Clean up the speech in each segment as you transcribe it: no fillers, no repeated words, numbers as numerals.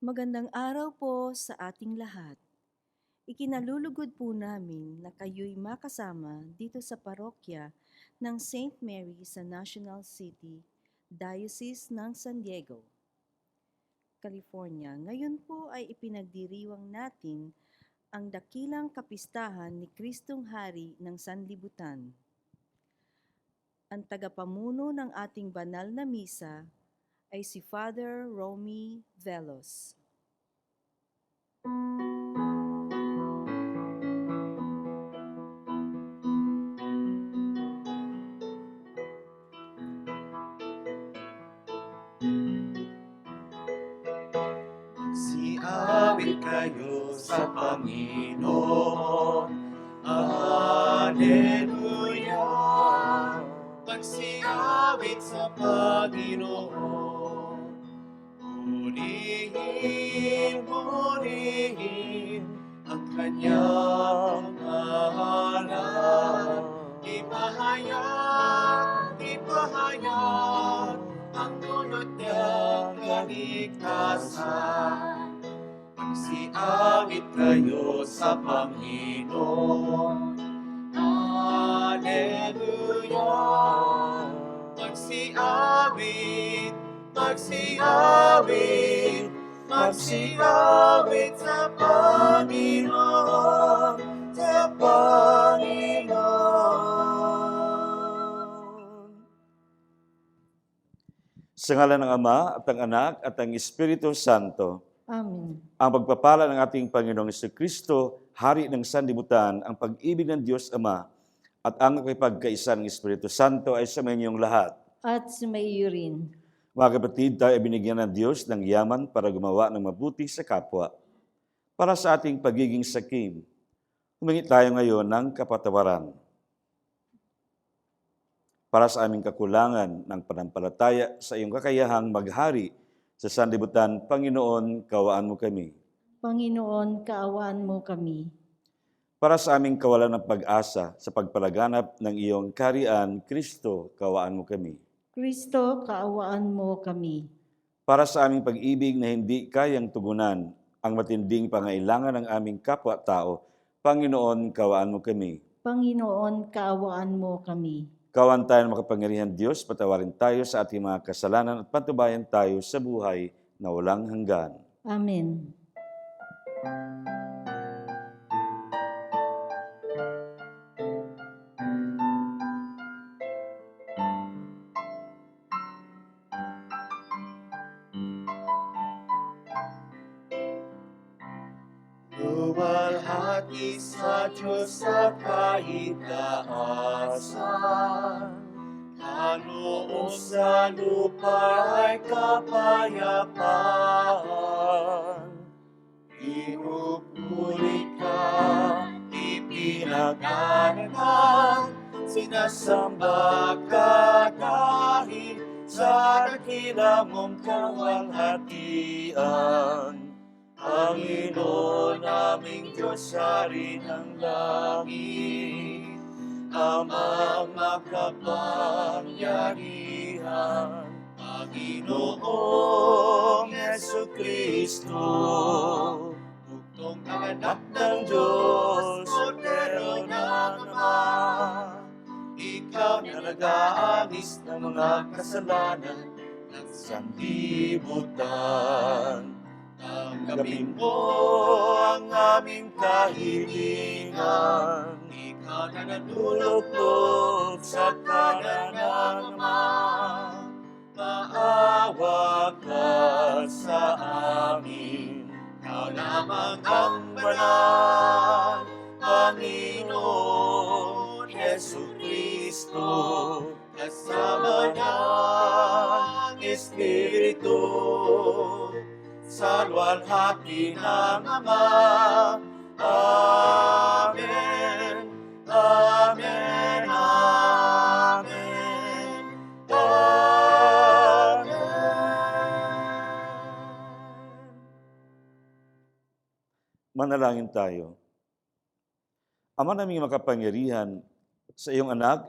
Magandang araw po sa ating lahat. Ikinalulugod po namin na kayo'y makasama dito sa parokya ng Saint Mary sa National City, Diocese ng San Diego, California. Ngayon po ay ipinagdiriwang natin ang dakilang kapistahan ni Kristong Hari ng Sanlibutan. Ang tagapamuno ng ating banal na misa ay si Father Romy Velos. Siawit kayo sa Panginoon. Alleluia. Magsiawit sa Panginoon. Purihin, purihin ang kanyang pangalan. Ipahayag, ipahayag ang dulot niyang kaligtasan. Magsiawit kayo sa Panginoon. Alleluia. Magsiawit, magsiawit, magsiawit sa Panginoon, sa Panginoon. Sa ngalan ng Ama at ng Anak at ng Espiritu Santo. Amen. Ang pagpapala ng ating Panginoong Jesucristo, Hari ng Sanlibutan, ang pag-ibig ng Diyos Ama, at ang nakipagkaisa ng Espiritu Santo ay sa inyong lahat. At sumayo rin. Mga kapatid, tayo ay binigyan ng Diyos ng yaman para gumawa ng mabuti sa kapwa. Para sa ating pagiging sakim, humingi tayo ngayon ng kapatawaran. Para sa aming kakulangan ng panampalataya sa iyong kakayahang maghari sa sanlibutan, Panginoon, kaawaan mo kami. Panginoon, kaawaan mo kami. Para sa aming kawalan ng pag-asa sa pagpalaganap ng iyong kaharian, Kristo, kaawaan mo kami. Kristo, kaawaan mo kami. Para sa aming pag-ibig na hindi kayang tugunan ang matinding pangailangan ng aming kapwa-tao, Panginoon, kaawaan mo kami. Panginoon, kaawaan mo kami. Kaawaan tayo ng makapangyarihan Diyos, patawarin tayo sa ating mga kasalanan at patubayan tayo sa buhay na walang hanggan. Amen. Luwalhati sa Diyos sa kaitaasan, kaloob sa lupa ay kapayapaan. Pinupuri ka, ipinaganahan, sinasamba ka dahil sa dakila mong kaluwalhatian. Panginoon naming Diyos, Hari ng langit, Amang makapangyarihan, Panginoong Jesucristo, bugtong ang anak ng Diyos, Kordero ng Ama. Ikaw na nag-aalis ng mga kasalanan ng sanlibutan. Tanggapin mo ang aming kahilingan. Ikaw na nanulugod sa kanan ng Ama. Maawa ka sa amin. Ikaw lamang ang banal, Panginoon Jesucristo, kasama ng Espiritu, sa luwalhati ng Ama. Amen, amen, amen, amen. Manalangin tayo. Ama naming makapangyarihan, sa iyong anak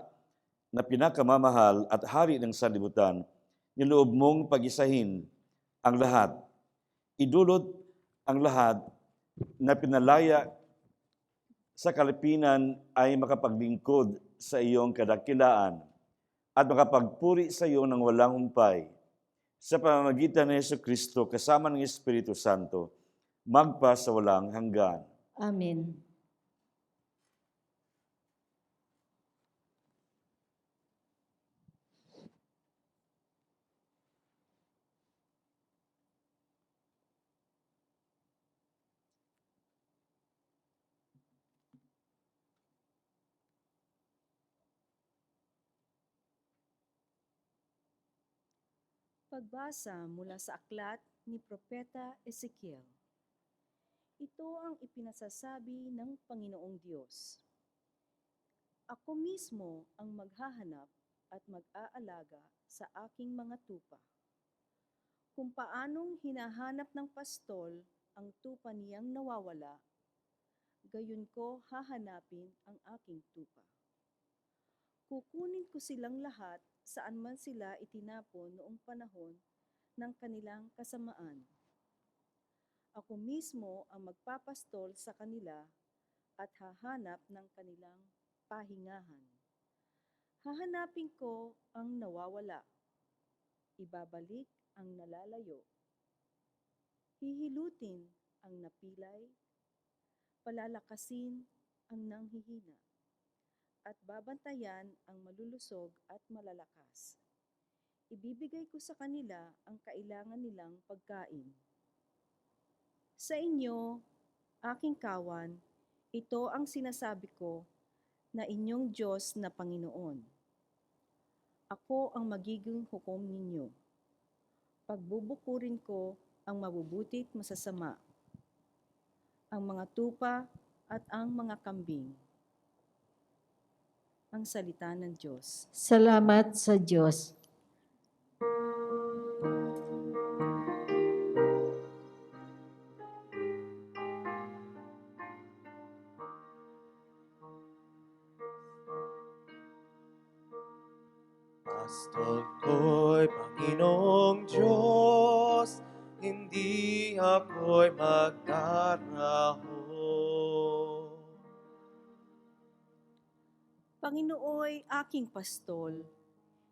na pinakamamahal at hari ng sanlibutan, niloob mong pag-isahin ang lahat. idulot ang lahat na pinalaya sa kalipinan ay makapaglingkod sa iyong kadakilaan at makapagpuri sa iyo ng walang humpay sa pamamagitan ni Jesucristo kasama ng Espiritu Santo, magpa sa walang hanggan. Amen. Pagbasa mula sa aklat ni Propeta Ezekiel. Ito ang ipinasasabi ng Panginoong Diyos. Ako mismo ang maghahanap at mag-aalaga sa aking mga tupa. Kung paanong hinahanap ng pastol ang tupa niyang nawawala, gayon ko hahanapin ang aking tupa. Kukunin ko silang lahat saan man sila itinapon noong panahon ng kanilang kasamaan. Ako mismo ang magpapastol sa kanila at hahanap ng kanilang pahingahan. Hahanapin ko ang nawawala. Ibabalik ang nalalayo. Hihilutin ang napilay. Palalakasin ang nanghihina. At babantayan ang malulusog at malalakas. Ibibigay ko sa kanila ang kailangan nilang pagkain. Sa inyo, aking kawan, ito ang sinasabi ko na inyong Diyos na Panginoon. Ako ang magiging hukom ninyo. Pagbubukurin ko ang mabubutit masasama, ang mga tupa at ang mga kambing. Ang salita ng Diyos. Salamat sa Diyos. Pastol ko'y Panginoong Diyos, hindi ako'y magdaraho. Panginooy aking pastol,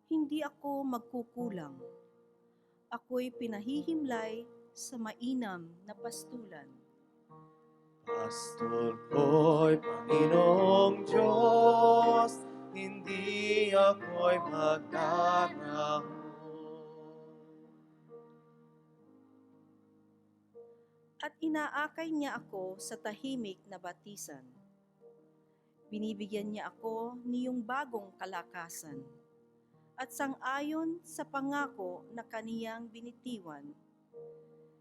hindi ako magkukulang. Ako'y pinahihimlay sa mainam na pastulan. Pastol ko'y Panginoong Diyos, hindi ako'y magdaraho. At inaakay niya ako sa tahimik na batisan. Binibigyan niya ako niyong bagong kalakasan at sang-ayon sa pangako na kaniyang binitiwan.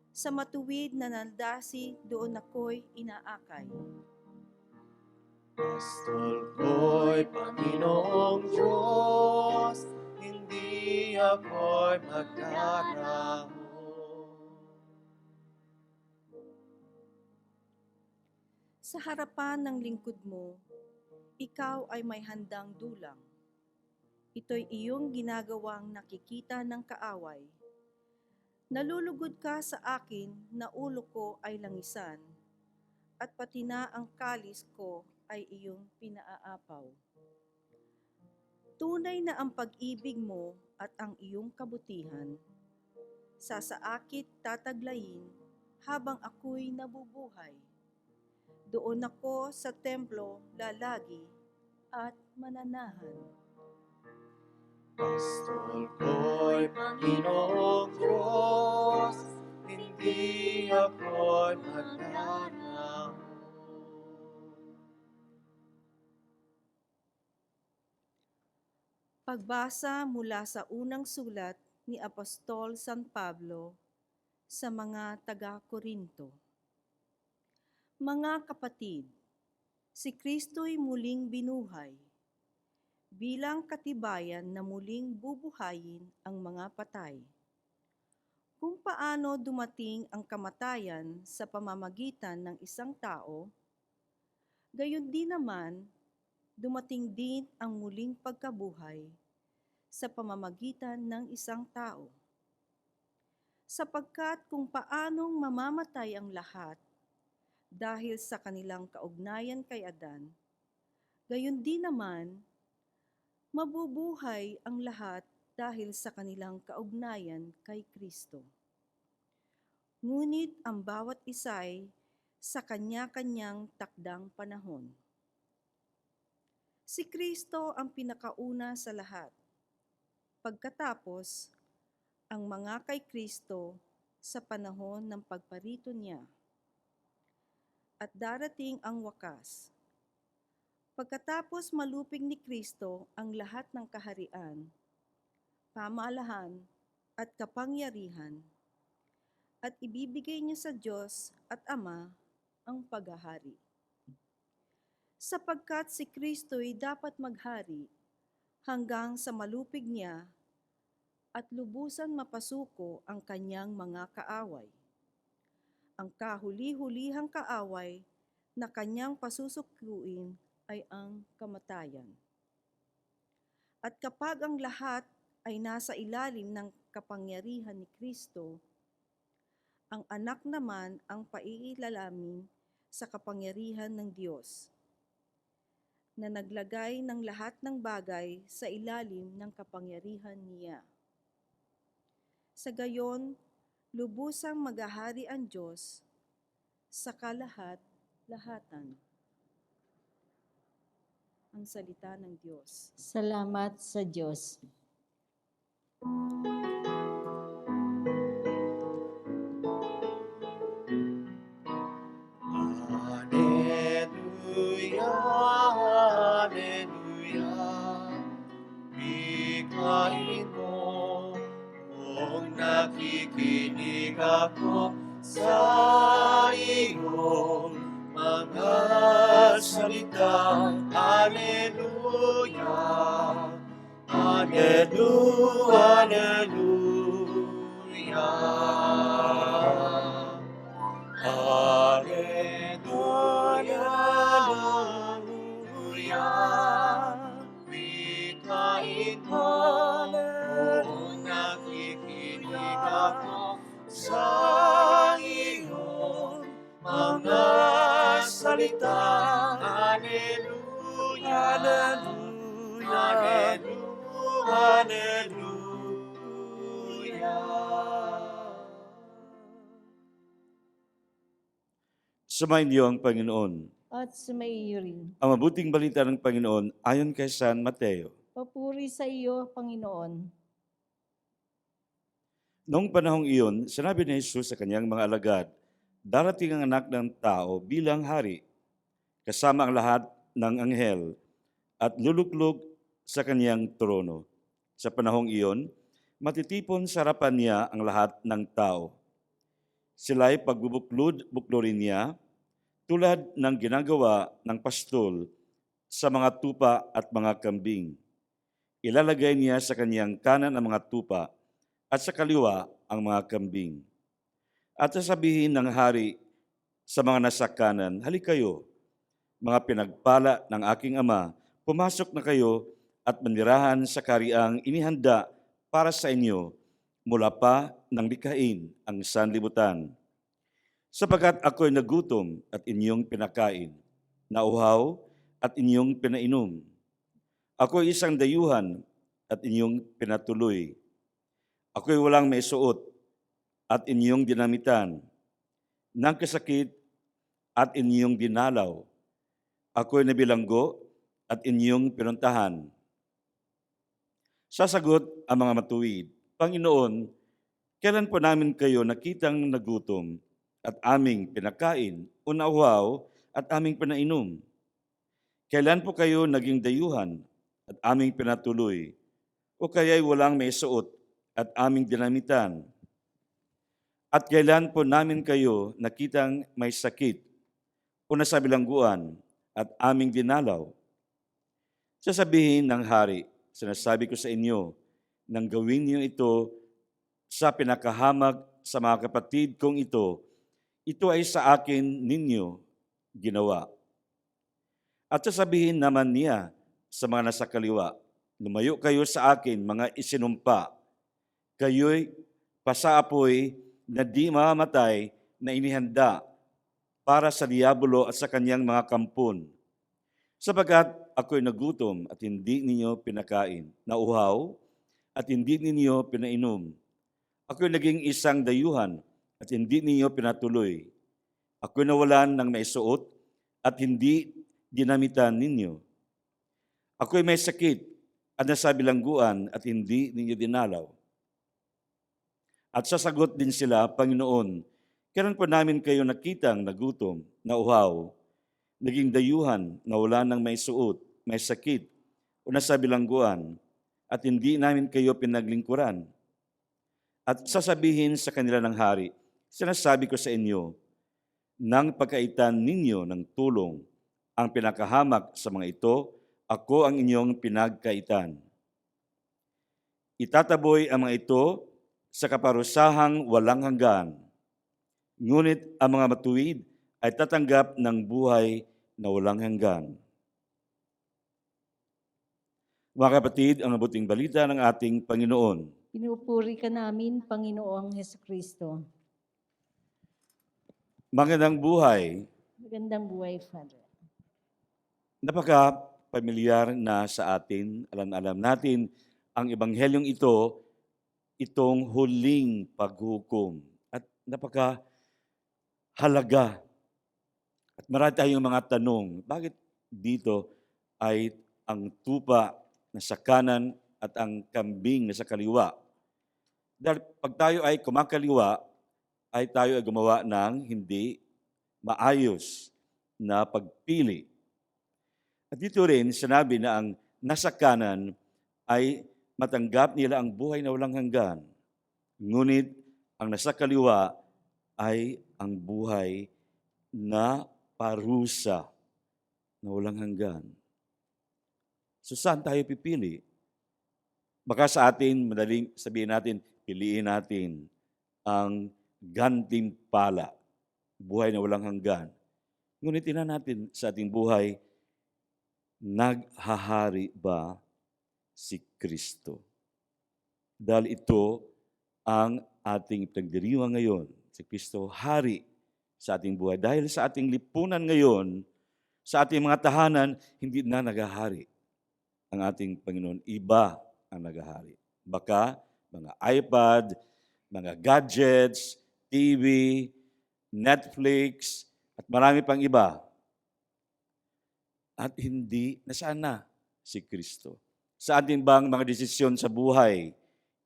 Sa matuwid na naldasi doon ako'y inaakay. Pastol ko'y Panginoong Diyos, hindi ako'y magdaraho. Sa harapan ng lingkod mo, ikaw ay may handang dulang. Ito'y iyong ginagawang nakikita ng kaaway. Nalulugod ka sa akin na ulo ko ay langisan, at pati na ang kalis ko ay iyong pinaaapaw. Tunay na ang pag-ibig mo at ang iyong kabutihan, sasaakit tataglayin habang ako'y nabubuhay. Doon ako sa templo lalagi at mananahan. Pastol ko'y Panginoong Diyos, hindi ako'y magdaraho. Pagbasa mula sa unang sulat ni Apostol San Pablo sa mga taga-Korinto. Mga kapatid, si Kristo'y muling binuhay, bilang katibayan na muling bubuhayin ang mga patay. Kung paano dumating ang kamatayan sa pamamagitan ng isang tao, gayon din naman dumating din ang muling pagkabuhay sa pamamagitan ng isang tao. sapagkat kung paanong mamamatay ang lahat dahil sa kanilang kaugnayan kay Adan, gayon din naman mabubuhay ang lahat dahil sa kanilang kaugnayan kay Kristo. Ngunit ang bawat isa'y sa kanya-kanyang takdang panahon. Si Kristo ang pinakauna sa lahat. Pagkatapos, ang mga kay Kristo sa panahon ng pagparito niya. At darating ang wakas. Pagkatapos malupig ni Kristo ang lahat ng kaharian, pamahalaan at kapangyarihan, at ibibigay niya sa Diyos at Ama ang paghahari. Sapagkat si Kristo'y dapat maghari hanggang sa malupig niya at lubusan mapasuko ang kanyang mga kaaway. Ang kahuli-hulihang kaaway na kanyang pasusukuin ay ang kamatayan. At kapag ang lahat ay nasa ilalim ng kapangyarihan ni Kristo, ang anak naman ang paiilalamin sa kapangyarihan ng Diyos, na naglagay ng lahat ng bagay sa ilalim ng kapangyarihan niya. Sa gayon, lubusang maghahari ang Diyos sa kalahat-lahatan. Ang salita ng Diyos. Salamat sa Diyos. Alleluia, Alleluia, bigkain mo kung nakikinig ako sa iyong mga salita. Alleluia, Alleluia, Alleluia. Alleluia, Alleluia, wikain mo kung nakikinig ako sa iyong mga salita. Alleluia, Alleluia, Alleluia, Alleluia. Sumayin niyo ang Panginoon. At sumaiyo rin. Ang mabuting balita ng Panginoon ayon kay San Mateo. Papuri sa iyo, Panginoon. Noong panahong iyon, sinabi ni Jesus sa kanyang mga alagad, darating ang anak ng tao bilang hari, kasama ang lahat ng anghel, at luluklog sa kanyang trono. Sa panahong iyon, matitipon sa harapan niya ang lahat ng tao. Sila'y pagbubuklorin niya, tulad ng ginagawa ng pastol sa mga tupa at mga kambing. Ilalagay niya sa kanyang kanan ang mga tupa at sa kaliwa ang mga kambing. At sasabihin ng hari sa mga nasa kanan, halika kayo, mga pinagpala ng aking ama, pumasok na kayo at manirahan sa kariang inihanda para sa inyo mula pa nang likhain ang sanlibutan. Sapagkat ako'y nagutom at inyong pinakain, nauhaw at inyong pinainom. Ako'y isang dayuhan at inyong pinatuloy. Ako'y walang may suot at inyong dinamitan, ng kasakit at inyong dinalaw. Ako'y nabilanggo at inyong pinuntahan. Sasagot ang mga matuwid, Panginoon, kailan po namin kayo nakitang nagutom at aming pinakain, o nauhaw at aming pinainom? Kailan po kayo naging dayuhan at aming pinatuloy, o kaya'y walang may suot at aming dinamitan? At kailan po namin kayo nakitang may sakit o nasa bilangguan at aming dinalaw? Sasabihin ng hari, sinasabi ko sa inyo, nang gawin niyo ito sa pinakahamag sa mga kapatid kong ito ay sa akin ninyo ginawa. At sasabihin naman niya sa mga nasa kaliwa, lumayo kayo sa akin, mga isinumpa. Kayo'y pasaapoy na di mamamatay na inihanda para sa diablo at sa kanyang mga kampon. Sapagkat ako'y nagutom at hindi ninyo pinakain, nauhaw at hindi ninyo pinainom. Ako'y naging isang dayuhan at hindi ninyo pinatuloy. Ako'y nawalan ng maisuot at hindi ginamitan ninyo. Ako'y may sakit at nasa bilangguan at hindi ninyo dinalaw. At sasagot din sila, Panginoon, kailan pa namin kayo nakitang nagutom, nauhaw, naging dayuhan, nawalan ng maisuot, may sakit, o nasa bilangguan, at hindi namin kayo pinaglingkuran? At sasabihin sa kanila ng hari, sinasabi ko sa inyo, nang pagkaitan ninyo ng tulong ang pinakahamak sa mga ito, ako ang inyong pinagkaitan. Itataboy ang mga ito sa kaparusahang walang hanggan. Ngunit ang mga matuwid ay tatanggap ng buhay na walang hanggan. Mga kapatid, ang mabuting balita ng ating Panginoon. Pinupuri ka namin, Panginoong Hesukristo. Magandang buhay. Magandang buhay, Father. Napaka-pamilyar na sa atin, alam natin, ang ebanghelyong ito, itong huling paghukom. At napaka-halaga. At marami tayong mga tanong, bakit dito ay ang tupa na sa kanan at ang kambing na sa kaliwa? Dahil pag tayo ay kumakaliwa, ay tayo ay gumawa ng hindi maayos na pagpili. At dito rin sinabi na ang nasa kanan ay matanggap nila ang buhay na walang hanggan. Ngunit ang nasa kaliwa ay ang buhay na parusa na walang hanggan. So saan tayo pipili? Baka sa atin, madaling sabihin natin, piliin natin ang gantimpala, buhay na walang hanggan. Ngunit tingnan natin sa ating buhay, naghahari ba si Kristo? Dahil ito ang ating pinagdiriwang ngayon. Si Kristo, hari sa ating buhay. Dahil sa ating lipunan ngayon, sa ating mga tahanan, hindi na naghahari ang ating Panginoon. Iba ang naghahari. Baka mga iPad, mga gadgets, TV, Netflix, at marami pang iba. At hindi, nasaan na si Kristo? Sa ating bang mga desisyon sa buhay,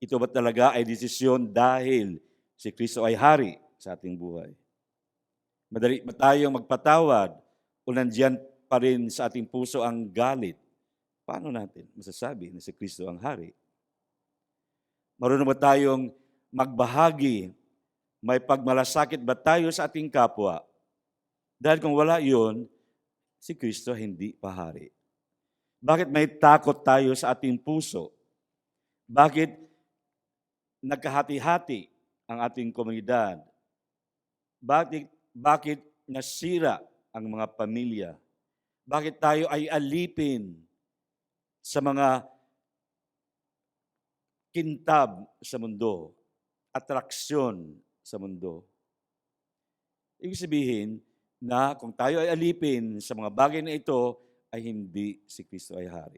ito ba talaga ay desisyon dahil si Kristo ay hari sa ating buhay? Madali ba tayong magpatawad o nandiyan pa rin sa ating puso ang galit? Paano natin masasabi na si Kristo ang hari? Marunong ba tayong magbahagi? May pagmalasakit ba tayo sa ating kapwa? Dahil kung wala yun, si Kristo hindi pa hari. Bakit may takot tayo sa ating puso? Bakit nagkahati-hati ang ating komunidad? Bakit nasira ang mga pamilya? Bakit tayo ay alipin sa mga kintab sa mundo, atraksyon sa mundo? Ibig sabihin na kung tayo ay alipin sa mga bagay na ito, ay hindi si Kristo ay hari.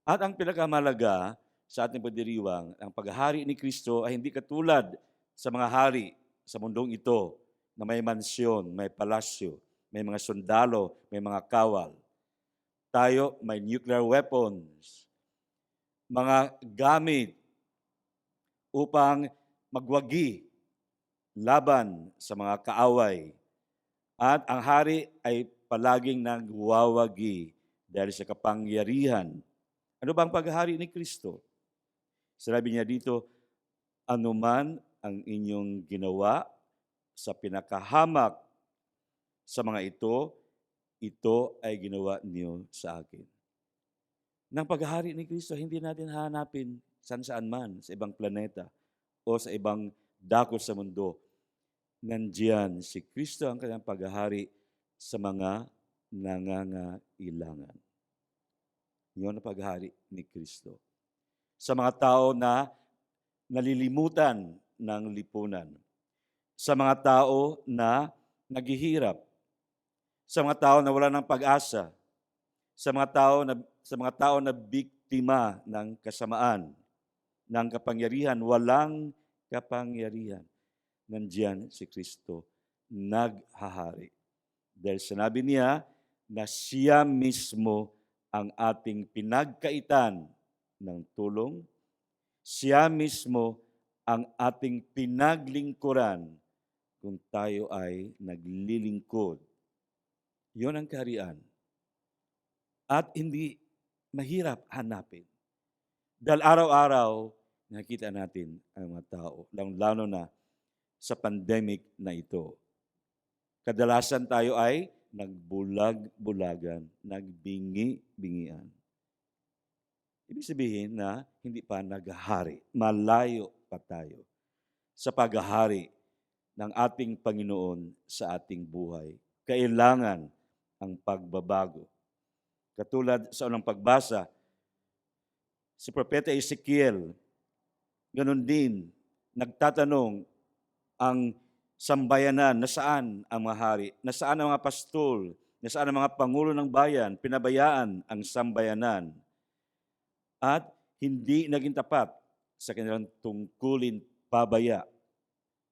At ang pinakamalaga sa ating pagdiriwang, ang paghahari ni Kristo ay hindi katulad sa mga hari sa mundong ito na may mansyon, may palasyo, may mga sundalo, may mga kawal. Tayo may nuclear weapons, mga gamit upang magwagi laban sa mga kaaway. At ang hari ay palaging nagwawagi dahil sa kapangyarihan. Ano ba ang paghahari ni Kristo? Sinabi niya dito, anuman ang inyong ginawa sa pinakahamak sa mga ito ay ginawa niyo sa akin. Nang paghahari ni Kristo, hindi natin hahanapin saan man, sa ibang planeta o sa ibang dako sa mundo. Nandiyan si Kristo ang kanyang paghahari sa mga nangangailangan. Yun ang paghahari ni Kristo. Sa mga tao na nalilimutan ng lipunan. Sa mga tao na naghihirap, sa mga tao na wala ng pag-asa, sa mga tao na biktima ng kasamaan, ng kapangyarihan, walang kapangyarihan. Nandiyan si Kristo, naghahari. Dahil sinabi niya na siya mismo ang ating pinagkaitan ng tulong, siya mismo ang ating pinaglingkuran kung tayo ay naglilingkod. Yun ang kaharian. At hindi mahirap hanapin. Dahil araw-araw, nakikita natin ang mga tao, lalo na sa pandemic na ito. Kadalasan tayo ay nagbulag-bulagan, nagbingi-bingian. Ibig sabihin na hindi pa naghahari, malayo pa tayo sa paghahari ng ating Panginoon sa ating buhay. Kailangan ang pagbabago. Katulad sa unang pagbasa, si Propeta Ezekiel, ganun din, nagtatanong ang sambayanan, nasaan ang mga hari, nasaan ang mga pastol, nasaan ang mga pangulo ng bayan, pinabayaan ang sambayanan. At hindi naging tapat sa kanilang tungkulin pabaya.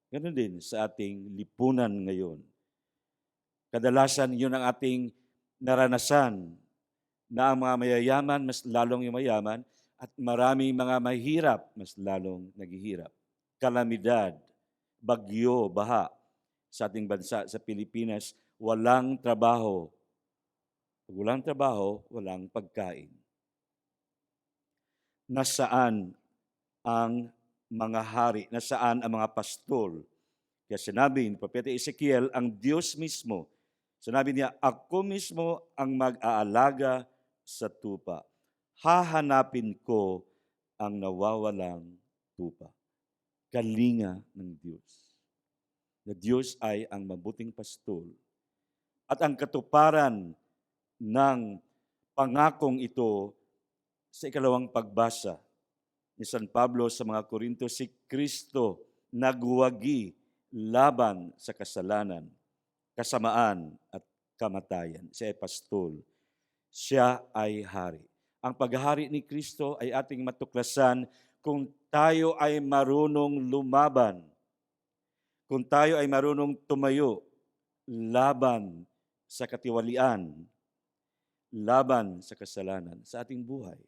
Ganun din sa ating lipunan ngayon. Kadalasan yun ang ating naranasan na ang mga mayayaman mas lalong yumayaman at maraming mga mahirap mas lalong naghihirap. Kalamidad, bagyo, baha sa ating bansa, sa Pilipinas, walang trabaho. Pag walang trabaho, walang pagkain. Nasaan ang mga hari? Nasaan ang mga pastol? Kaya sinabi ni Propeta Ezekiel, ang Diyos mismo, sinabi niya, ako mismo ang mag-aalaga sa tupa. Hahanapin ko ang nawawalang tupa. Kalinga ng Diyos. Na Diyos ay ang mabuting pastol. At ang katuparan ng pangakong ito sa ikalawang pagbasa ni San Pablo sa mga Korinto, si Kristo nagwagi laban sa kasalanan, kasamaan at kamatayan. Siya ay pastol. Siya ay hari. Ang paghahari ni Kristo ay ating matuklasan kung tayo ay marunong lumaban, kung tayo ay marunong tumayo laban sa katiwalian, laban sa kasalanan sa ating buhay.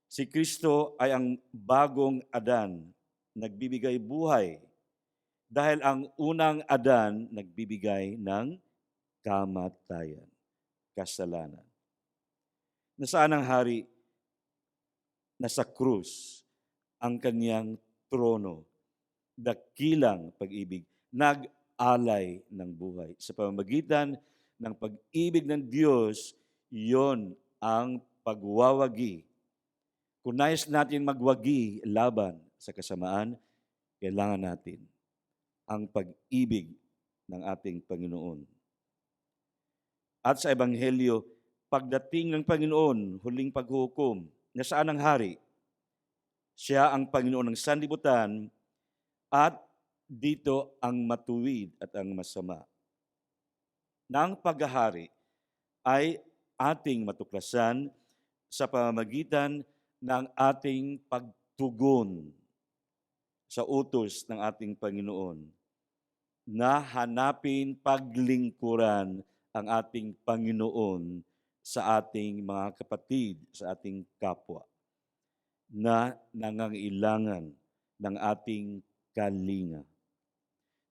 Si Kristo ay ang bagong Adan, nagbibigay buhay. Dahil ang unang Adan nagbibigay ng kamatayan, kasalanan. Nasaan ang hari? Nasa krus ang kanyang trono. Dakilang pag-ibig, nag-alay ng buhay. Sa pamamagitan ng pag-ibig ng Diyos, yon ang pagwawagi. Kung nais natin magwagi laban sa kasamaan, kailangan natin ang pag-ibig ng ating Panginoon. At sa Ebanghelyo, pagdating ng Panginoon, huling paghuhukom, nasaan ang hari? Siya ang Panginoon ng sanlibutan at dito ang matuwid at ang masama. Na ang paghahari ay ating matuklasan sa pamamagitan ng ating pagtugon sa utos ng ating Panginoon na hanapin paglingkuran ang ating Panginoon sa ating mga kapatid, sa ating kapwa na nangangailangan ng ating kalinga,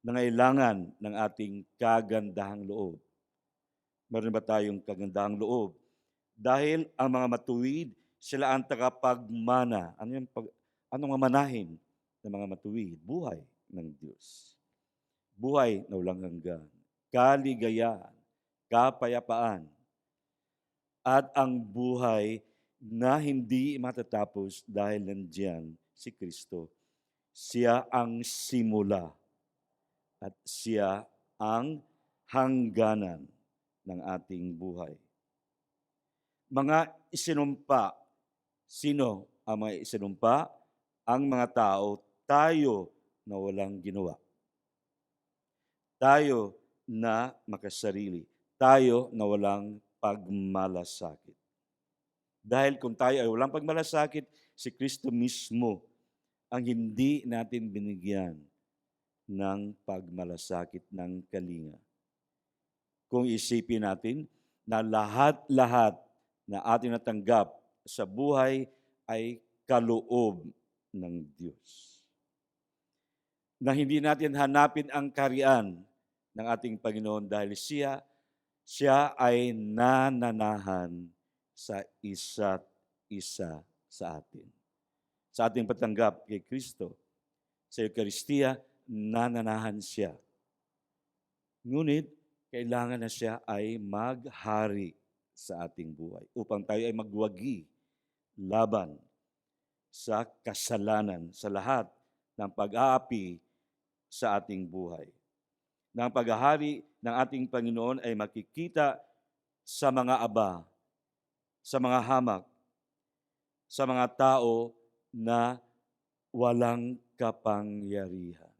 nangailangan ng ating kagandahang loob. Meron ba tayong kagandahang loob? Dahil ang mga matuwid, sila ang tagapagmana. Anong mamanahin ng mga matuwid? Buhay ng Diyos. Buhay na walang hanggan. Kaligayahan. Kapayapaan. At ang buhay na hindi matatapos dahil nandiyan si Kristo. Siya ang simula at siya ang hangganan ng ating buhay. Mga isinumpa. Sino ang mga isinumpa? Ang mga tao tayo na walang ginawa. Tayo na makasarili. Tayo na walang pagmalasakit. Dahil kung tayo ay walang pagmalasakit, si Kristo mismo ang hindi natin binigyan ng pagmalasakit ng kalinga. Kung isipin natin na lahat-lahat na ating natanggap sa buhay ay kaloob ng Diyos. Na hindi natin hanapin ang kaharian ng ating Panginoon dahil siya ay nananahan sa isa't isa sa atin. Sa ating patanggap kay Kristo, sa Eucharistia, nananahan siya. Ngunit, kailangan na siya ay maghari sa ating buhay upang tayo ay magwagi laban sa kasalanan, sa lahat ng pag-aapi sa ating buhay. Ng paghahari ng ating Panginoon ay makikita sa mga aba, sa mga hamak, sa mga tao na walang kapangyarihan.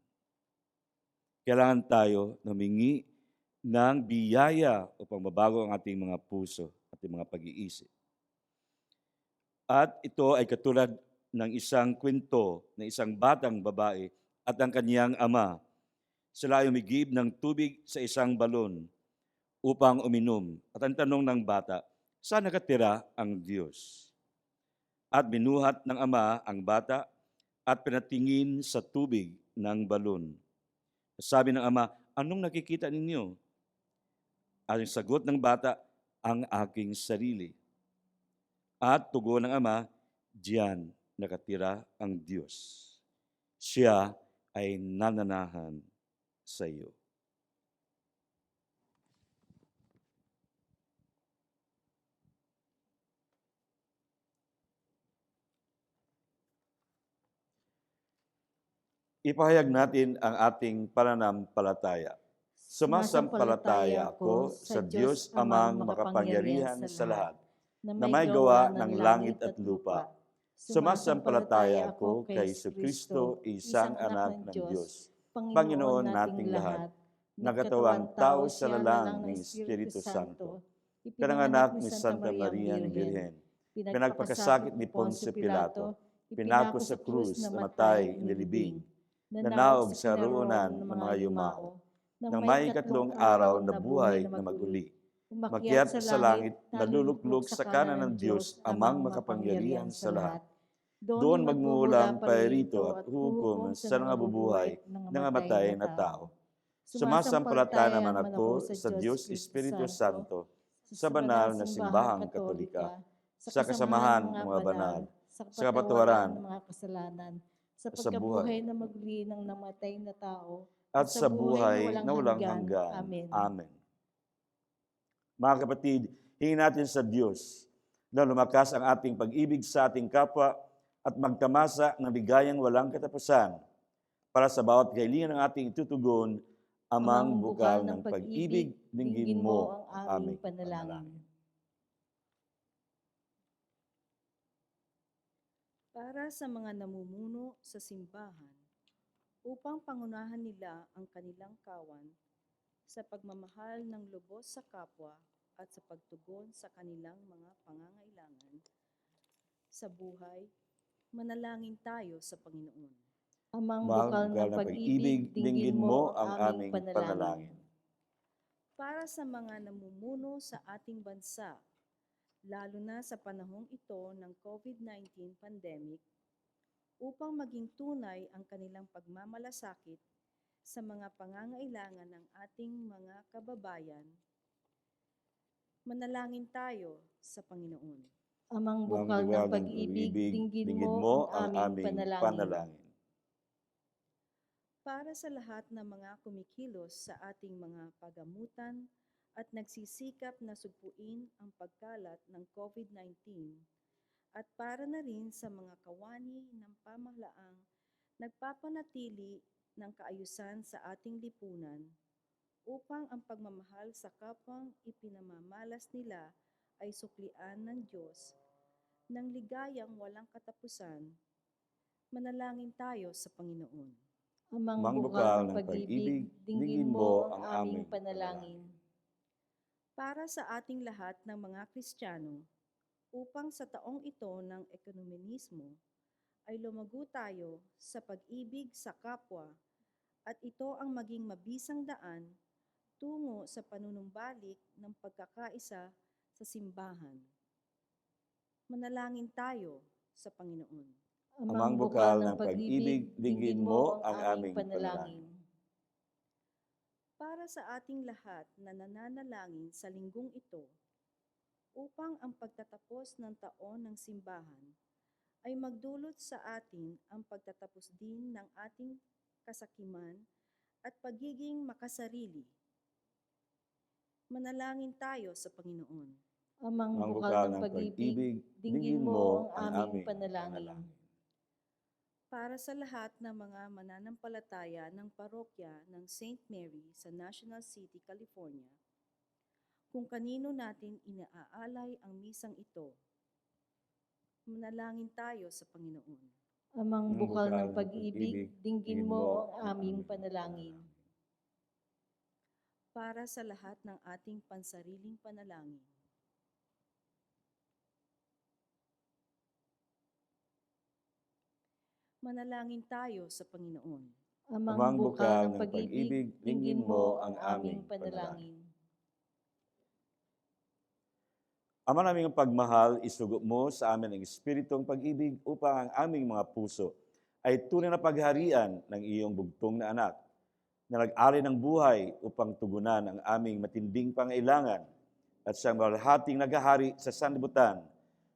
Kailangan tayo humingi ng biyaya upang mabago ang ating mga puso, ating mga pag-iisip. At ito ay katulad ng isang kwento ng isang batang babae at ang kaniyang ama. Sila ay umigib ng tubig sa isang balon upang uminom. At ang tanong ng bata, saan nakatira ang Diyos? At binuhat ng ama ang bata at pinatingin sa tubig ng balon. Sabi ng ama, anong nakikita ninyo? Ang sagot ng bata, ang aking sarili. At tugon ng ama, diyan nakatira ang Diyos. Siya ay nananahan sa iyo. Ipahayag natin ang ating pananampalataya. Sumasampalataya ako sa Diyos amang makapangyarihan sa lahat, na may gawa ng langit at lupa. Sumasampalataya ako kay Jesucristo, isang anak ng Diyos, Panginoon nating lahat, nagkatawang tao sa lalang ng Espiritu Santo, pinanganak ni Santa Maria ng Birhen, pinagpakasakit ni Poncio Pilato, pinako sa krus, namatay, inilibing, nanaog sa roonan ng mga yumao, nang may ikatlong araw na buhay na maguli, umakyat sa langit, naluluklok sa kanan ng Diyos, amang makapangyarihan sa lahat. Doon magmumulang pairito at hukom sa mga bubuhay ng namatay na tao. Sumasampalataya naman ako sa Diyos Espiritu Santo, sa banal na simbahang katolika, sa kasamahan ng mga banal, sa kapatawaran ng mga kasalanan, sa sa pagkabuhay na magli ng namatay na tao, at sa buhay na walang hanggan. Amen. Amen. Mga kapatid, hingin natin sa Diyos na lumakas ang ating pag-ibig sa ating kapwa at magtamasa ng ligayang walang katapusan para sa bawat kahilingan ng ating itutugon, amang bukal ng pag-ibig, dinggin mo ang aming panalangin. Para sa mga namumuno sa simbahan, upang pangunahan nila ang kanilang kawan sa pagmamahal ng lubos sa kapwa at sa pagtugon sa kanilang mga pangangailangan sa buhay, manalangin tayo sa Panginoon. Amang Mahal bukal ng pag-ibig, dinggin mo ang aming panalangin. Para sa mga namumuno sa ating bansa, lalo na sa panahong ito ng COVID-19 pandemic, upang maging tunay ang kanilang pagmamalasakit sa mga pangangailangan ng ating mga kababayan, manalangin tayo sa Panginoon. Amang bukal ng pag-ibig, dinggin mo ang aming panalangin. Para sa lahat ng mga kumikilos sa ating mga pagamutan at nagsisikap na sugpuin ang pagkalat ng COVID-19, at para na rin sa mga kawani ng pamahalaang nagpapanatili ng kaayusan sa ating lipunan upang ang pagmamahal sa kapwang ipinamamalas nila ay suklian ng Diyos ng ligayang walang katapusan, Manalangin tayo sa Panginoon. Amang bukal ng pag-ibig, dinggin mo ang aming panalangin. Para sa ating lahat ng mga Kristiyano, upang sa taong ito ng ekumenismo ay lumago tayo sa pag-ibig sa kapwa at ito ang maging mabisang daan tungo sa panunumbalik ng pagkakaisa sa simbahan. Manalangin tayo sa Panginoon. Amang bukal ng pag-ibig, dinggin mo ang aming panalangin. Para sa ating lahat na nananalangin sa linggong ito, upang ang pagtatapos ng taon ng simbahan ay magdulot sa atin ang pagtatapos din ng ating kasakiman at pagiging makasarili. Manalangin tayo sa Panginoon. Amang bukal ng pag-ibig, dinggin mo ang aming panalangin. Para sa lahat ng mga mananampalataya ng parokya ng St. Mary sa National City, California, kung kanino natin inaalay ang misang ito, manalangin tayo sa Panginoon. Amang bukal ng pag-ibig, dinggin mo ang aming panalangin. Para sa lahat ng ating pansariling panalangin. Manalangin tayo sa Panginoon. Amang bukal ng pag-ibig, dinggin mo ang aming panalangin. Ama naming pagmahal, isugo mo sa amin ang espiritong pag-ibig upang ang aming mga puso ay tunay na pagharian ng iyong bugtong na anak, na nag-alay ng buhay upang tugunan ang aming matinding pangailangan at siyang malhating naghahari sa sanlibutan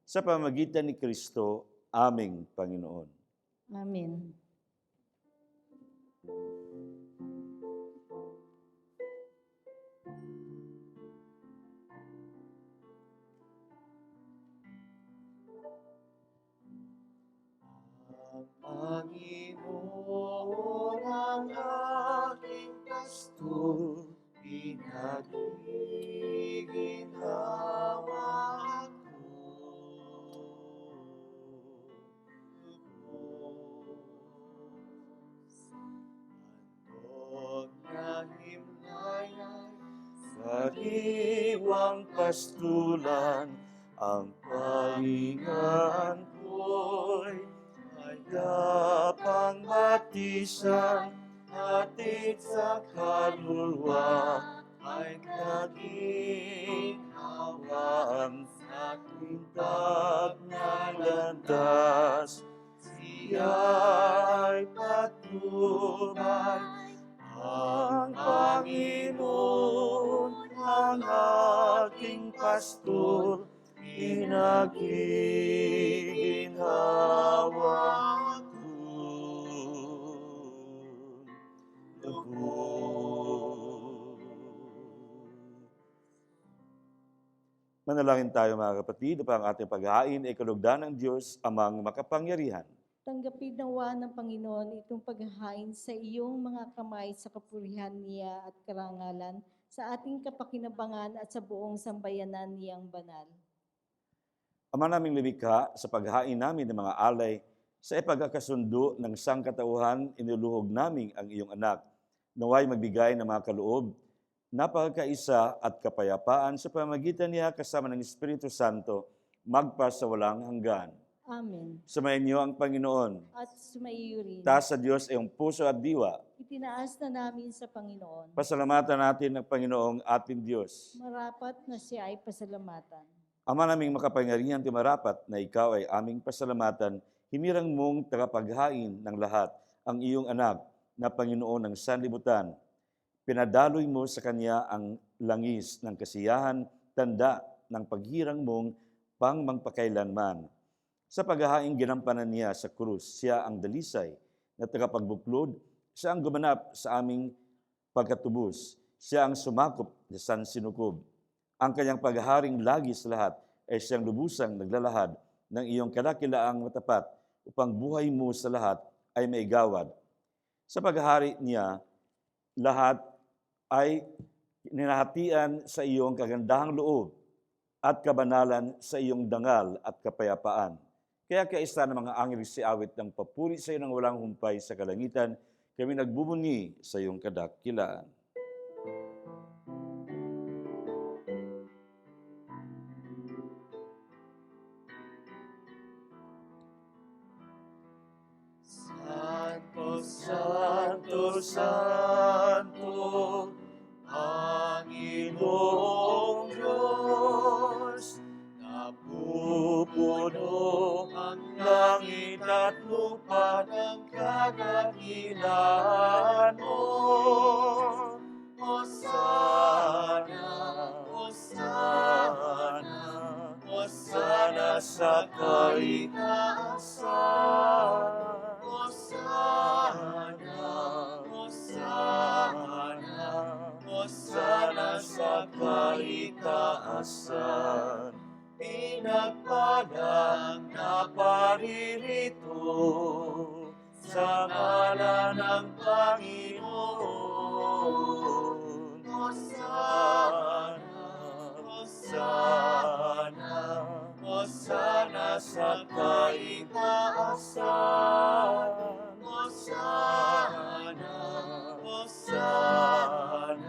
sa pamamagitan ni Kristo, aming Panginoon. Amen. Panginoon ang aking pastor, pinag-iginhawa ako. Handog na himlayan, sariwang pastulan, ang pahingahan ko'y hayapang batisan, hatid sa kaluluwa, ay kaginhawaan sa kintab na landas. Siya'y patnubay, ang Panginoon, ang aking pastor, pinagiginhawa ko. Manalangin tayo mga kapatid upang ating paghahain ay kalugdan ng Diyos amang makapangyarihan. Tanggapin nawa ng Panginoon itong paghahain sa iyong mga kamay sa kapurihan niya at karangalan, sa ating kapakinabangan at sa buong sambayanan niyang banal. Ama naming lumikha, sa paghahain namin ng mga alay, sa ipagkakasundo ng sangkatauhan, inuluhog namin ang iyong anak, naway magbigay ng mga kaloob, napakakaisa at kapayapaan sa pamamagitan niya kasama ng Espiritu Santo, magpa sa walang hanggan. Amen. Sumayin niyo ang Panginoon. At sumaiyo rin. Taas sa Diyos iyong puso at diwa. Itinaas na namin sa Panginoon. Pasalamatan natin ang Panginoong ating Diyos. Marapat na siya ay pasalamatan. Ama naming makapangyarihan timarapat na ikaw ay aming pasalamatan, hinirang mong tagapaghain ng lahat ang iyong anak na Panginoon ng sanlibutan. Pinadaloy mo sa Kanya ang langis ng kasiyahan, tanda ng paghirang mong pangmangpakailanman. Sa paghahaing ginampanan niya sa krus, siya ang dalisay na tagapagbuklod, siya ang gumanap sa aming pagkatubos, siya ang sumakop sa sansinukob. Ang kanyang paghaharing lagi sa lahat ay siyang lubusang naglalahad ng iyong kadakilaang matapat upang buhay mo sa lahat ay maigawad. Sa paghahari niya, lahat ay ninahatian sa iyong kagandahang loob at kabanalan sa iyong dangal at kapayapaan. Kaya kaisa ng mga anghel si awit ng papuri sa iyo ng walang humpay sa kalangitan, kami nagbubunyi sa iyong kadakilaan. Santo, Santo, Santo, Panginoong Diyos, napupuno ang langit at lupa ng kadakilaan mo. Hosana, Hosana, Hosana sa kaitaasan. Hosana, Hosana, Hosana sa kaitaasan. Pinagpalang na paririto sa ngalan ng Panginoon. Hosana, Hosana, Hosana sa kaitaasan. Hosana, Hosana,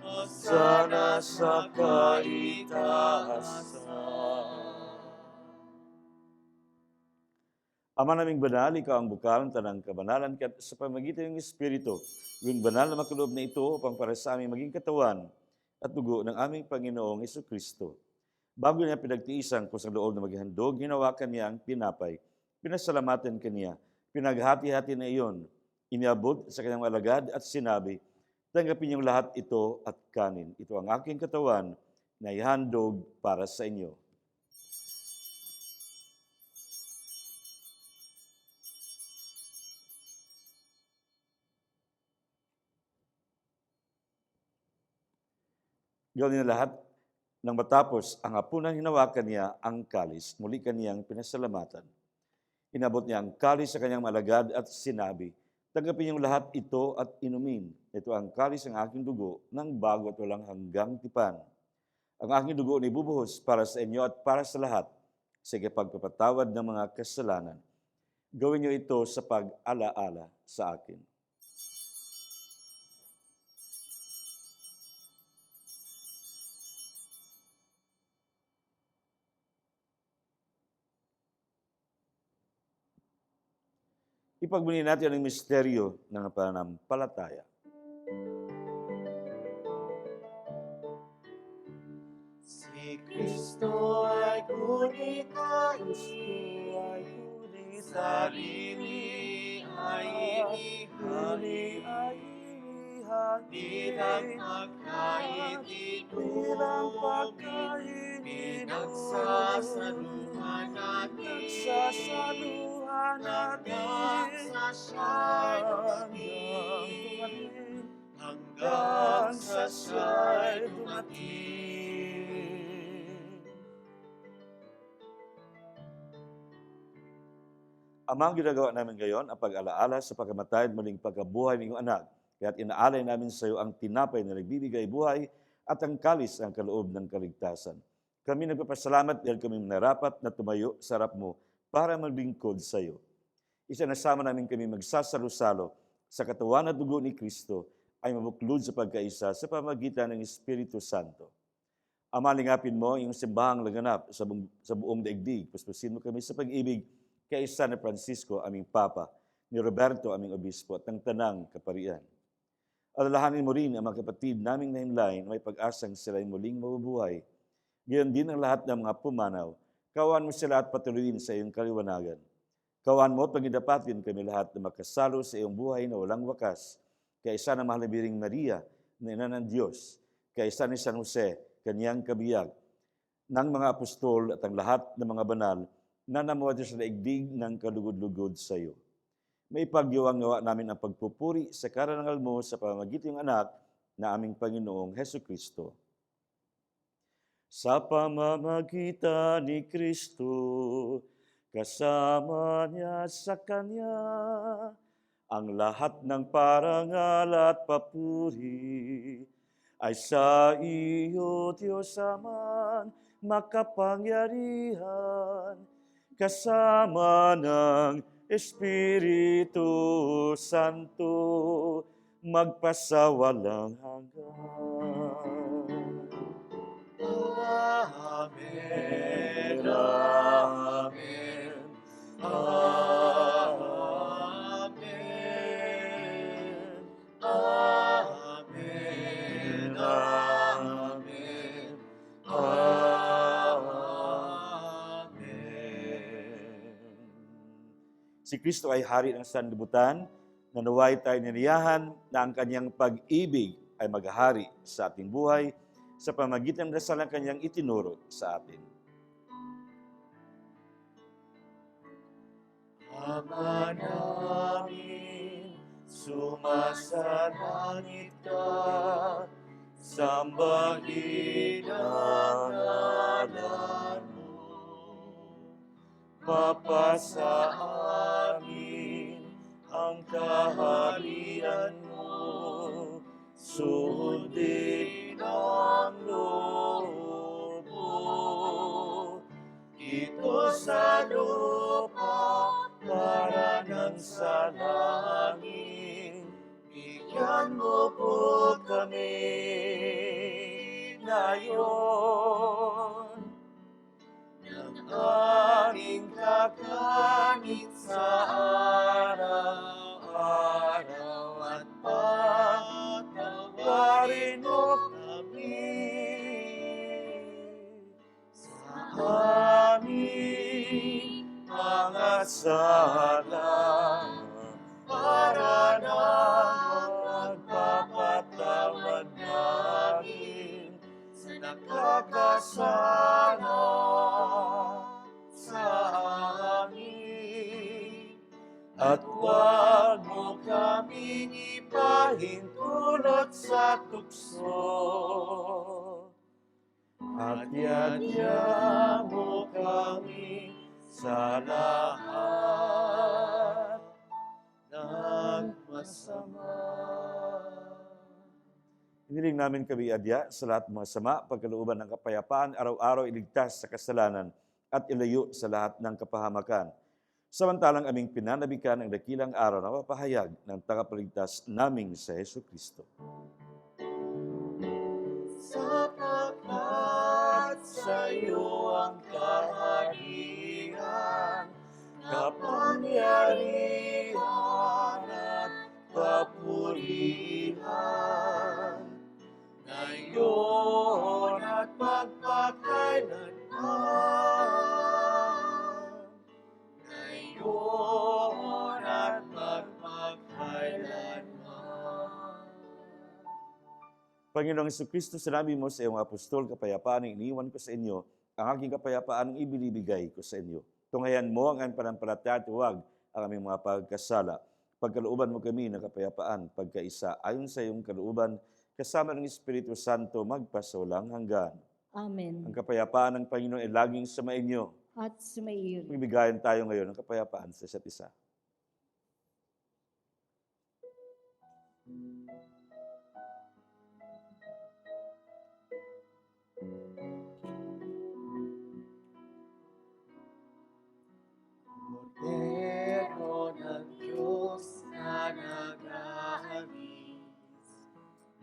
Hosana sa kaitaasan. Ama naming banal, ikaw ang bukalan tanang kabanalan, kat sa pamagitan ng Espiritu, yung banal na makuloob na ito upang para sa aming maging katawan at dugo ng aming Panginoong Jesucristo. Bago niya pinagtiisan kung sa loob na maghandog, hinawakan niya ang tinapay, pinasalamatan kaniya, pinaghati-hati na iyon, iniabot sa kanyang alagad at sinabi, tanggapin niyong lahat ito at kanin. Ito ang aking katawan na ihandog para sa inyo. Gawin niya lahat nang matapos ang hapunan, hinawakan niya ang kalis, muli kaniyang pinasalamatan. Inabot niya ang kalis sa kanyang alagad at sinabi, tanggapin niyong lahat ito at inumin. Ito ang kalis ng aking dugo ng bago at walang hanggang tipan. Ang aking dugo ay bubuhos para sa inyo at para sa lahat sa pagpapatawad ng mga kasalanan. Gawin niyo ito sa pag-alaala sa akin. Ipagbunyi natin ang misteryo ng pananampalataya. Si Kristo ay kunit-nais, sarili ay inihari, bilang pagkain inumin, pinagsasaluhan natin, hanggang sa siya'y dumating, hanggang sa siya'y dumating. Amang ginagawa namin ngayon ang pag-alaala sa pagkamatay at muling pagkabuhay ng iyong anak. Kaya't inaalay namin sa iyo ang tinapay na nagbibigay buhay at ang kalis ang kaloob ng kaligtasan. Kami nagpapasalamat dahil kami narapat na tumayo sa harap mo para maglingkod sa iyo. Isinasama namin kami magsasalo-salo sa katawan at dugo ni Kristo ay mabuklod sa pagkaisa sa pamagitan ng Espiritu Santo. Ama, lingapin mo ang iyong simbahang laganap sa buong daigdig. Puspusin mo kami sa pag-ibig kay San Francisco, aming Papa, ni Roberto, aming Obispo, at ng Tanang Kaparian. Alalahanin mo rin ang mga kapatid naming nahimlay na may pag-asang sila'y muling mabubuhay. Gayon din ang lahat ng mga pumanaw. Kawan mo sila at patuloyin sa iyong kaliwanagan. Kawan mo at pagidapatin kami lahat na makasalo sa iyong buhay na walang wakas. Kaisa ng mahal na Biring Maria, na ina ng Diyos, kaisa ni San Jose, kanyang kabiyag, ng mga apostol at ang lahat ng mga banal na namuwati sa daigdig ng kalugod-lugod sa iyo. May pagdiwang nawa namin ang pagpupuri sa karangal mo sa pamamagitan ng anak na aming Panginoong Hesukristo. Sa pamamagitan ni Kristo, kasama niya sa Kanya, ang lahat ng parangal at papuri ay sa iyo, Diyos Amang makapangyarihan, kasama ng Espiritu Santo, magpasawalang hanggan. Amen. Amen. Amen. Amen. Amen. Amen. Si Kristo ay hari ng sanlibutan, na naway tayo niniyahan na ang kanyang pag-ibig ay maghahari sa ating buhay sa pamagitan ng dasal ng kanyang itinuro sa atin. Ama namin, sumasalangit ka, sambahin ang ngalan mo. Mapasa amin ang kaharian mo, sundin ang loob mo. Ito sa lupa, para ng sa langit, bigyan mo po kami ngayon ng aming kakanin sa araw-araw, at patawarin mo kami sa aming mga sala, para ng magpapatawad namin sa nakakasala sa amin. At huwag mo kaming ipahintulot sa tukso, at yadya mo kami sa lahat ng masama. Hiniling namin kami adya sa lahat ng mga sama, pagkalooban ng kapayapaan, araw-araw iligtas sa kasalanan at ilayo sa lahat ng kapahamakan. Samantalang aming pinanabikan ang dakilang araw na mapahayag ng tagapagligtas naming sa Jesucristo. Sapagkat sa iyo ang kaharian, kapangyarihan at kapurihan, ngayon at magpakailanman. Ngayon at magpakailanman. Panginoong Jesucristo, sinabi mo sa iyong apostol, kapayapaan ang iniwan ko sa inyo, ang aking kapayapaan ang ibinibigay ko sa inyo. Tunghayan mo ang aming pananampalataya at huwag ang aming mga pagkasala. Pagkalooban mo kami ng kapayapaan, pagkaisa, ayon sa iyong kalooban, kasama ng Espiritu Santo, magpasawalang hanggan. Amen. Ang kapayapaan ng Panginoon ay laging sumainyo. At sumairi. Bibigayan tayo ngayon ng kapayapaan sa isa't isa. Kordero ng Diyos na nag-aalis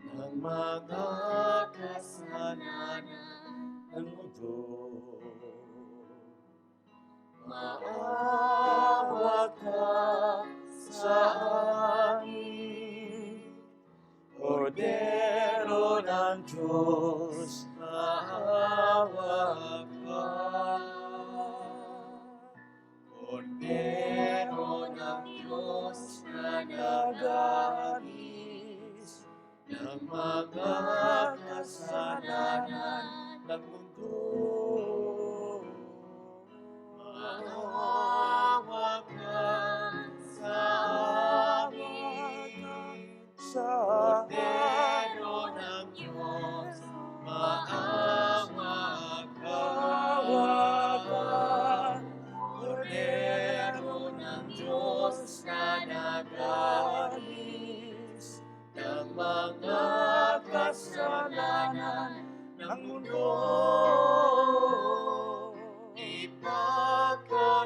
ng mga kasalanan ng mundo, maawa ka sa amin. Kordero ng Diyos na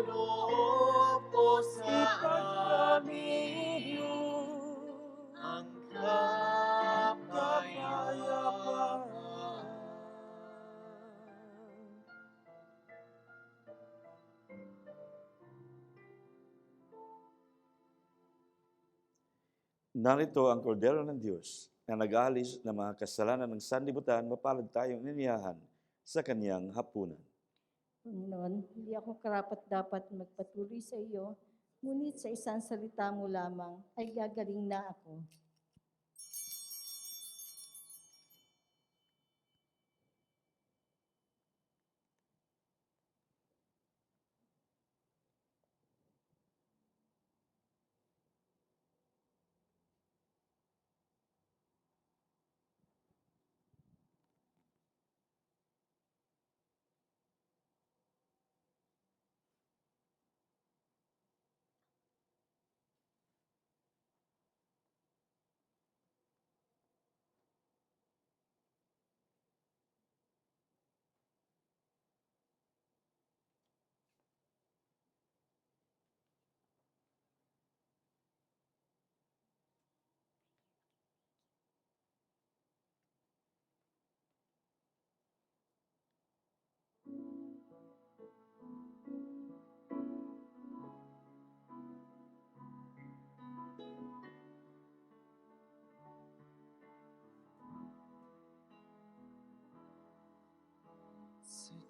ipagkaloob mo sa amin ang kapayapaan. Narito ang kordero ng Diyos na nag-aalis ng mga kasalanan ng sanlibutan, mapalad tayong iniyahan sa kaniyang hapunan. Panginoon, hindi ako karapat-dapat magpatuloy sa iyo, ngunit sa isang salita mo lamang ay gagaling na ako.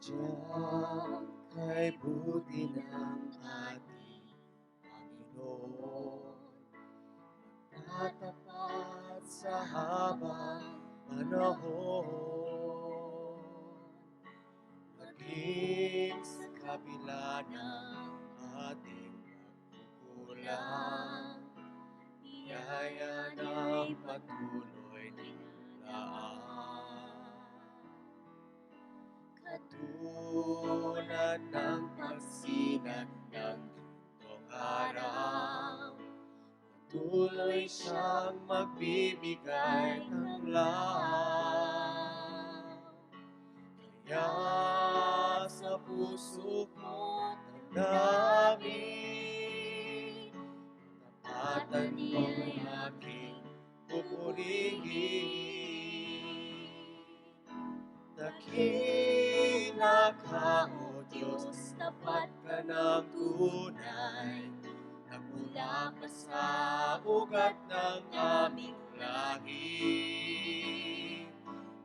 Sadyang kay buti ng ating Panginoon, tatapat sa habang panahon. Maging sa kabila ng ating pagkukulang, biyaya ng patuloy nilaan. Katulad ng pagsinag ng gintong araw, patuloy siyang magbibigay ng law. Kaya sa puso ko tanggapin, tapatan mo'y aking pupurihin. Dakila ka, O Diyos, tapat ka ng tunay, nagmula pa sa ugat ng aming lahi.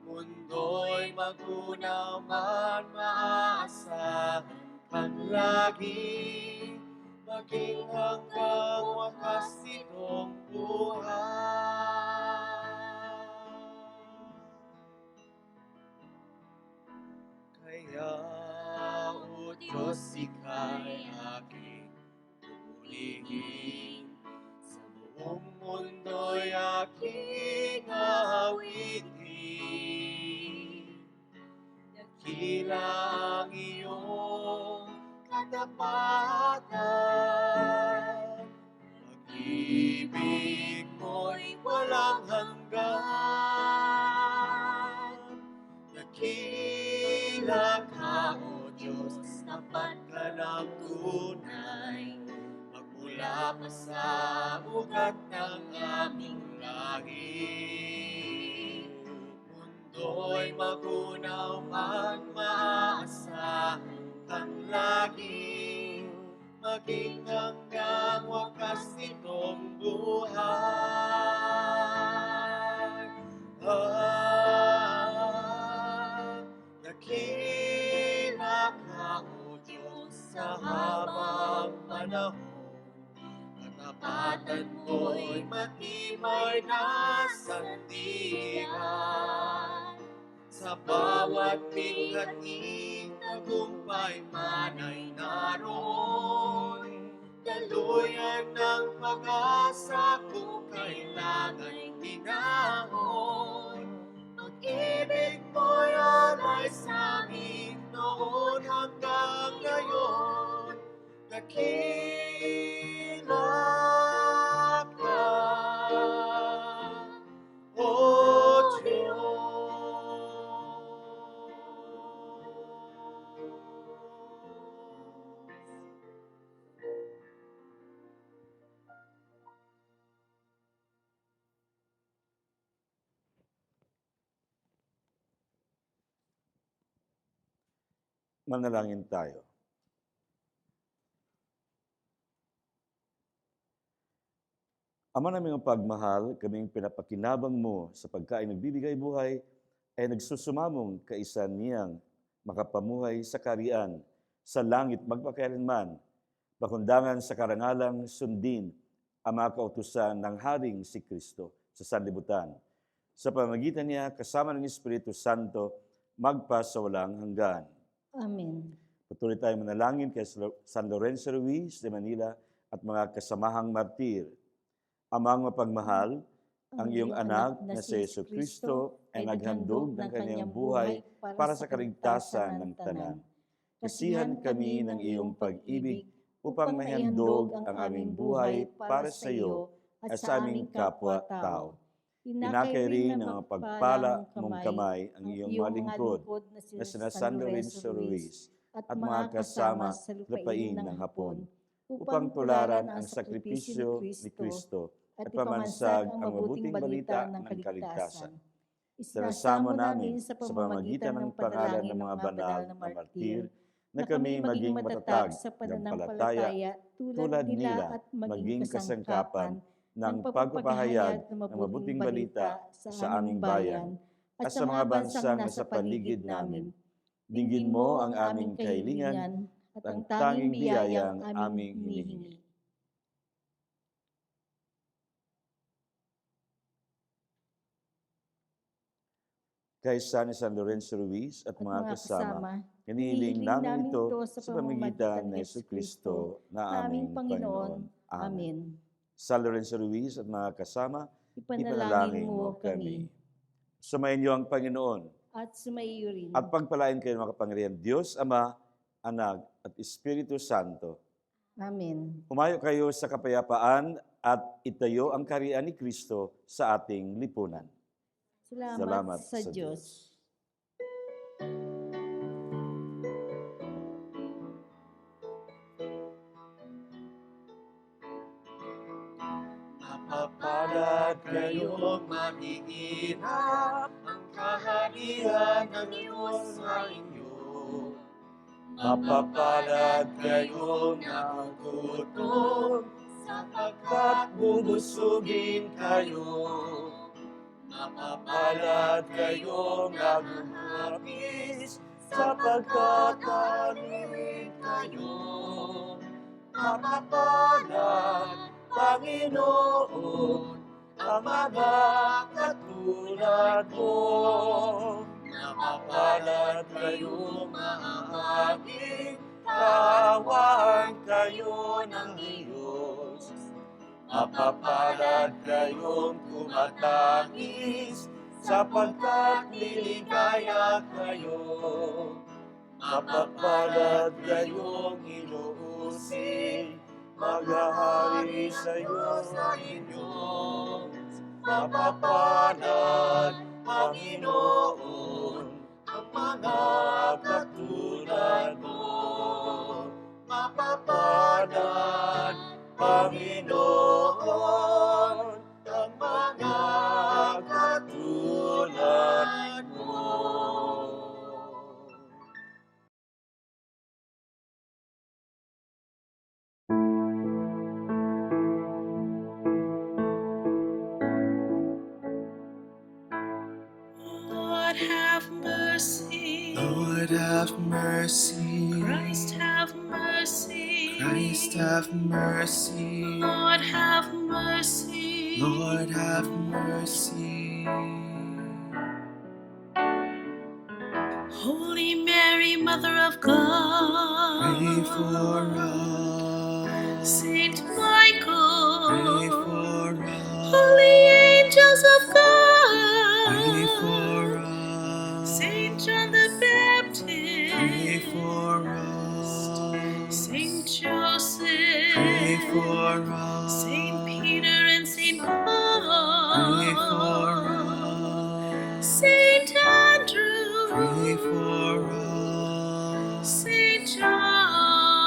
Mundo'y magunaw man, maaasahan kang lagi, maging hanggang wakas itong buhay. Kaya, O Diyos, ika'y aking pupurihin, sa buong mundo'y aking awitin. Dakila ang iyong katapatan, pag-ibig mo'y walang hanggan. Dakila ka, O Diyos, tapat ka ng tunay, magmula pa sa ugat ng aming lahi. Mundo'y magunaw man, maaasahan kang lagi, maging hanggang wakas itong buhay. Dakila ka, O Diyos, sa habang panahon, katapatan mo'y matibay na sandigan. Sa bawat bighating tagumpay man ay naroon, daluyan ng pag-asa kung kailangan tinahon. Pag-ibig mo'y alay sa amin noon hanggang ngayon. Dakila ka, O Diyos. Manalangin tayo. Ama naming pagmahal, kaming pinapakinabang mo sa pagkain nagbibigay buhay, ay nagsusumamong kaisan niyang makapamuhay sa karian, sa langit magpakailanman, pakundangan sa karangalang sundin ang mga kautusan ng Haring si Kristo sa sanlibutan. Sa pamamagitan niya, kasama ng Espiritu Santo, magpasawalang hanggan. Amen. Patuloy tayong manalangin kay San Lorenzo Ruiz de Manila at mga kasamahang martir. Amang mapagmahal, ang iyong anak na si Yesu Kristo ay naghandog ng kanyang buhay para sa kaligtasan ng tanan. Kasihan kami ng iyong pag-ibig upang maihandog ang aming buhay para sa iyo at sa aming kapwa-tao. Inakay rin ng pagpala mong kamay ang iyong malingkod na sina San Lorenzo Ruiz at mga kasama sa lupain ng Hapon upang tularan ang sakripisyo ni Kristo at pamansag ang mabuting balita ng kaligtasan. Sinasamo namin sa pamamagitan ng pangalan ng mga banal na martir na kami maging matatag sa pananampalataya tulad nila at maging kasangkapan ng pagpapahayag ng mabuting balita sa aming bayan at sa mga bansang nasa paligid namin. Dinggin mo ang aming kahilingan at ang tanging biyayang aming hinihingi. Kay San Lorenzo Ruiz at mga kasama, hinihiling namin ito sa pamamagitan ng Yesu Kristo na aming Panginoon. Amen. San Lorenzo Ruiz at mga kasama, ipanalangin mo kami. Sumayin niyo ang Panginoon At sumaiyo rin. at pagpalain kayo ng makapangyarihan Diyos, Ama, Anak at Espiritu Santo. Amen. Humayo kayo sa kapayapaan at itayo ang kaharian ni Kristo sa ating lipunan. Salamat sa Diyos. Mapapalad kayong mahihirap, ang kaharian ng Diyos sa inyo. Mapapalad kayong nagugutom, sapagkat bubusugin kayo. Mapapalad kayong naguhapis, sapagkat anuin kayo. Mapapalad, Panginoon, ang mga katulad mo. Mapapalad kayong maaaring, kaawaan kayo ng Diyos. Mapapalad kayong tumatangis, sapagkat liligaya kayo. Mapapalad kayong inuusig, maghahari sa inyo. Mapapalad, Panginoon, ang mga katulad mo. Mapapalad, Panginoon, ang mga katulad mo. Lord have mercy. Lord have mercy. Christ have mercy. Christ have mercy. Lord have mercy. Lord have mercy. Holy Mary, Mother of God. Pray for us. Saint Michael. Pray for us. Holy angels of God. Pray for us. Saint John the Baptist. Pray for us. Saint Joseph. Pray for us. Saint Peter and Saint Paul. Pray for us. Saint Andrew. Pray for us. Saint John.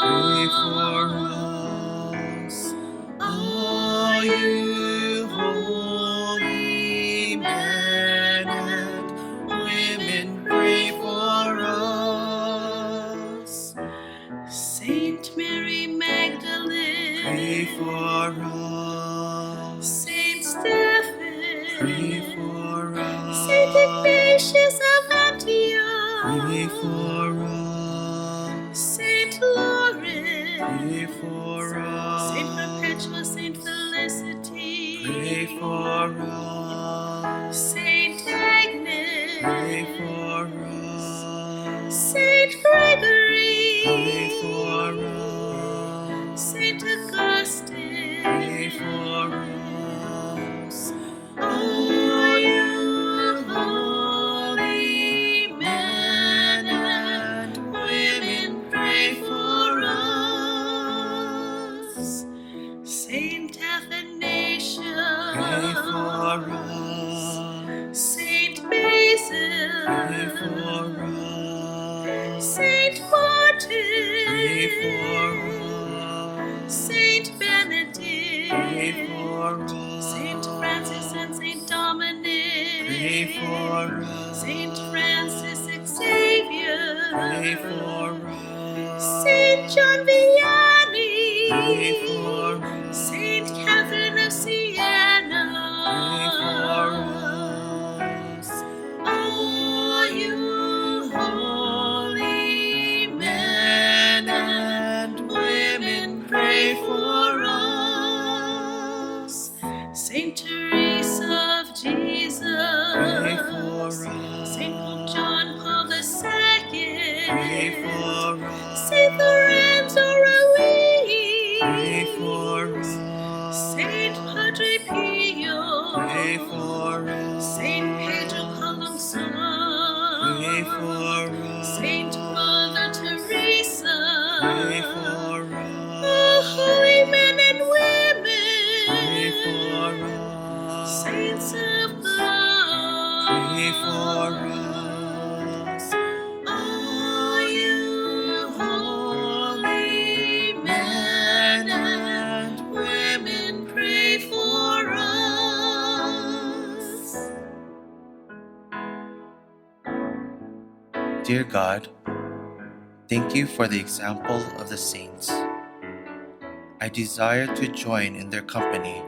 Pray for us. All you holy men and women, pray for us. Saint Mary Magdalene, pray for us. Saint Stephen, Pray for us. Saint Ignatius of Antioch, Pray for us. Saint Lawrence, Pray for us. Saint Perpetua, Saint Felicity, Pray for us. Saint Agnes, Pray for us. Saint Gregory, Pray for us. Saint Augustine, Pray for us. Oh, you holy men and women, pray for us. Saint Athanasius, Pray for us. Saint Basil, Pray for us. Saint Martin, Pray for us. Saint Benedict, Pray for us. Saint Francis and Saint Dominic, Pray for us. Saint Francis Xavier, Pray for us. Saint John Vianney, Pray for us. Saint Catherine of Siena, Pray for us. Oh, you holy men and women, pray for us. Saint Teresa of Jesus, Pray for us. Saint Pope John Paul II, Pray for us. Saint Lorenzo Ruiz, Pray for us. Saint Padre Pio, Pray for us. Saint Pedro Calungsod, Pray for us. Saint Mother Teresa, Pray for us. oh, holy men and Pray women, for us. saints of God, Pray for us. oh, you holy men and women, pray for us. Dear God, thank you for the example of the saints. I desire to join in their company,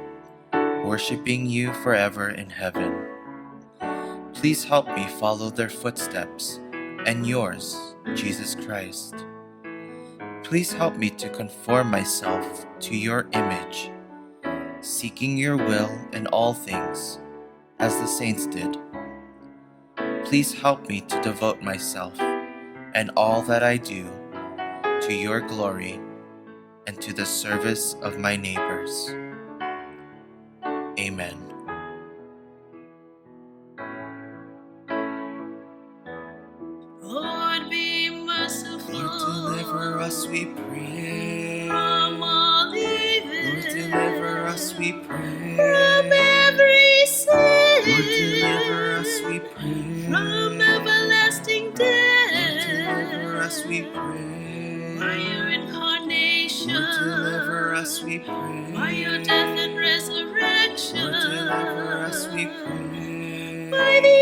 worshiping you forever in heaven. Please help me follow their footsteps and yours, Jesus Christ. Please help me to conform myself to your image, seeking your will in all things, as the saints did. Please help me to devote myself and all that I do to your glory and to the service of my neighbors. Amen. Lord, be merciful. Lord, deliver us, we pray. From all evil. Lord, deliver us, we pray. From every sin. Lord, deliver us, we pray. From everlasting Lord, death. deliver us, we pray. By your incarnation. Lord, deliver us, we By pray. your death and resurrection. Lord, deliver us, we pray. By the